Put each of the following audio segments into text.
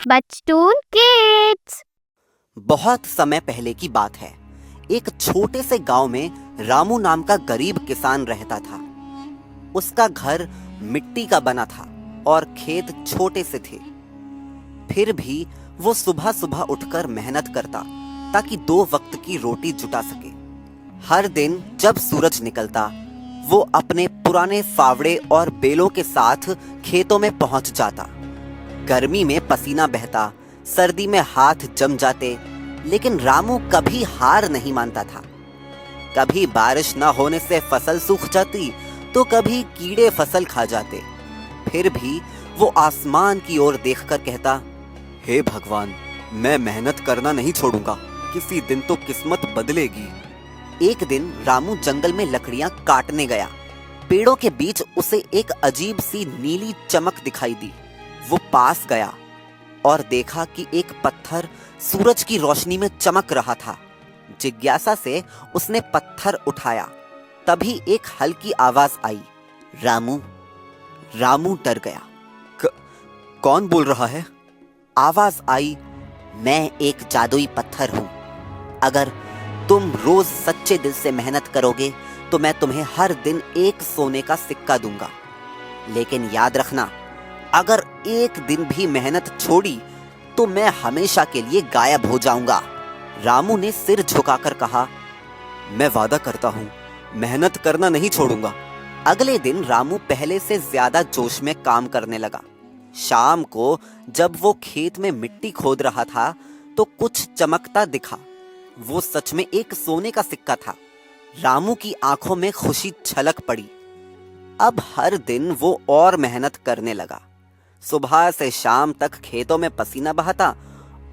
बचतून kids. बहुत समय पहले की बात है। एक छोटे से गांव में रामू नाम का गरीब किसान रहता था। उसका घर मिट्टी का बना था और खेत छोटे से थे। फिर भी वो सुबह सुबह उठकर मेहनत करता ताकि 2 वक्त की रोटी जुटा सके। हर दिन जब सूरज निकलता वो अपने पुराने फावड़े और बेलों के साथ खेतों में पहुंच जाता। गर्मी में पसीना बहता, सर्दी में हाथ जम जाते, लेकिन रामू कभी हार नहीं मानता था। कभी बारिश न होने से फसल सूख जाती तो कभी कीड़े फसल खा जाते। फिर भी वो आसमान की ओर देखकर कहता, हे भगवान, मैं मेहनत करना नहीं छोड़ूंगा, किसी दिन तो किस्मत बदलेगी। एक दिन रामू जंगल में लकड़ियां काटने गया। पेड़ों के बीच उसे एक अजीब सी नीली चमक दिखाई दी। वो पास गया और देखा कि एक पत्थर सूरज की रोशनी में चमक रहा था। जिज्ञासा से उसने पत्थर उठाया। तभी एक हल्की आवाज आई, रामू। रामू डर गया। कौन बोल रहा है? आवाज आई, मैं एक जादुई पत्थर हूं। अगर तुम रोज सच्चे दिल से मेहनत करोगे तो मैं तुम्हें हर दिन एक सोने का सिक्का दूंगा। लेकिन याद रखना, अगर एक दिन भी मेहनत छोड़ी तो मैं हमेशा के लिए गायब हो जाऊंगा। रामू ने सिर झुकाकर कहा, मैं वादा करता हूं, मेहनत करना नहीं छोड़ूंगा। अगले दिन रामू पहले से ज्यादा जोश में काम करने लगा। शाम को जब वो खेत में मिट्टी खोद रहा था तो कुछ चमकता दिखा। वो सच में एक सोने का सिक्का था। रामू की आंखों में खुशी छलक पड़ी। अब हर दिन वो और मेहनत करने लगा। सुबह से शाम तक खेतों में पसीना बहाता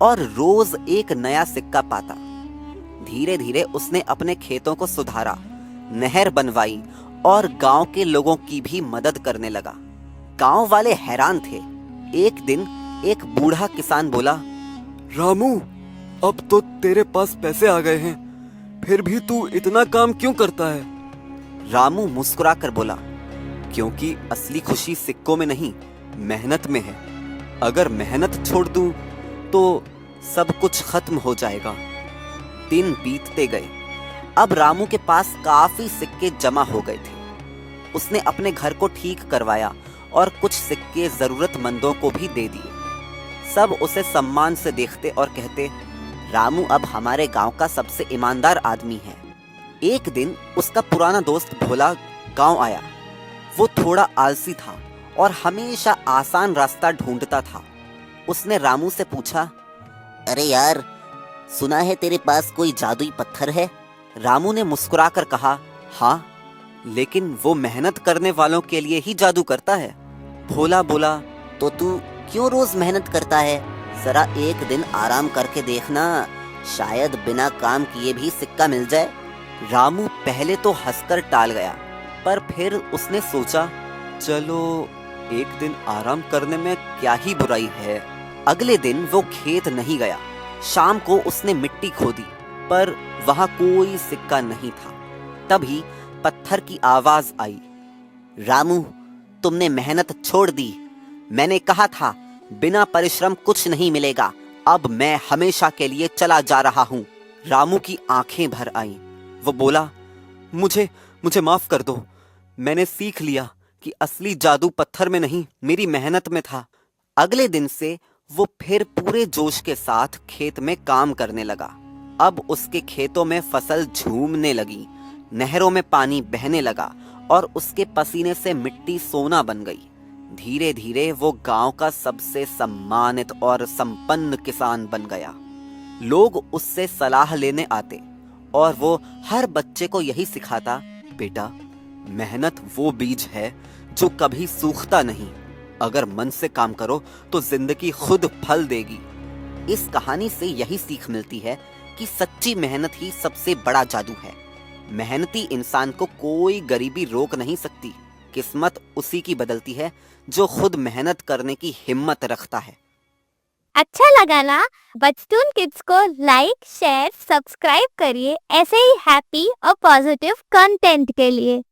और रोज एक नया सिक्का पाता। धीरे धीरे उसने अपने खेतों को सुधारा, नहर बनवाई और गांव के लोगों की भी मदद करने लगा। गांव वाले हैरान थे। एक दिन एक बूढ़ा किसान बोला, रामू, अब तो तेरे पास पैसे आ गए हैं, फिर भी तू इतना काम क्यों करता है? रामू मुस्कुराकर बोला, क्योंकि असली खुशी सिक्कों में नहीं, मेहनत में है। अगर मेहनत छोड़ दूं तो सब कुछ खत्म हो जाएगा। दिन बीतते गए। अब रामू के पास काफी सिक्के जमा हो गए थे। उसने अपने घर को ठीक करवाया और कुछ सिक्के जरूरतमंदों को भी दे दिए। सब उसे सम्मान से देखते और कहते, रामू अब हमारे गांव का सबसे ईमानदार आदमी है। एक दिन उसका पुराना दोस्त भोला गांव आया। वो थोड़ा आलसी था और हमेशा आसान रास्ता ढूंढता था। उसने रामू से पूछा, अरे यार, सुना है तेरे पास कोई जादुई पत्थर है? रामू ने मुस्कुराकर कहा, हाँ, लेकिन वो मेहनत करने वालों के लिए ही जादू करता है। भोला बोला, तो तू क्यों रोज मेहनत करता है? जरा एक दिन आराम करके देखना, शायद बिना काम किए भी सिक्का मिल जाए। रामू पहले तो हंसकर टाल गया, पर फिर उसने सोचा, चलो एक दिन आराम करने में क्या ही बुराई है। अगले दिन वो खेत नहीं गया। शाम को उसने मिट्टी खोदी, पर वहां कोई सिक्का नहीं था। तभी पत्थर की आवाज आई, रामू, तुमने मेहनत छोड़ दी। मैंने कहा था, बिना परिश्रम कुछ नहीं मिलेगा। अब मैं हमेशा के लिए चला जा रहा हूँ। रामू की आंखें भर आईं। वो बोला, मुझे माफ कर दो। मैंने सीख लिया कि असली जादू पत्थर में नहीं, मेरी मेहनत में था। अगले दिन से वो फिर पूरे जोश के साथ खेत में काम करने लगा। अब उसके खेतों में फसल झूमने लगी, नहरों में पानी बहने लगा और उसके पसीने से मिट्टी सोना बन गई। धीरे धीरे वो गांव का सबसे सम्मानित और संपन्न किसान बन गया। लोग उससे सलाह लेने आते और वो हर बच्चे को यही सिखाता, बेटा, मेहनत वो बीज है जो कभी सूखता नहीं। अगर मन से काम करो तो जिंदगी खुद फल देगी। इस कहानी से यही सीख मिलती है कि सच्ची मेहनत ही सबसे बड़ा जादू है। मेहनती इंसान को कोई गरीबी रोक नहीं सकती। किस्मत उसी की बदलती है जो खुद मेहनत करने की हिम्मत रखता है। अच्छा लगा ना? बचतून किड्स को लाइक, शेयर, सब्सक्राइब करिए ऐसे ही हैप्पी और पॉजिटिव कंटेंट के लिए।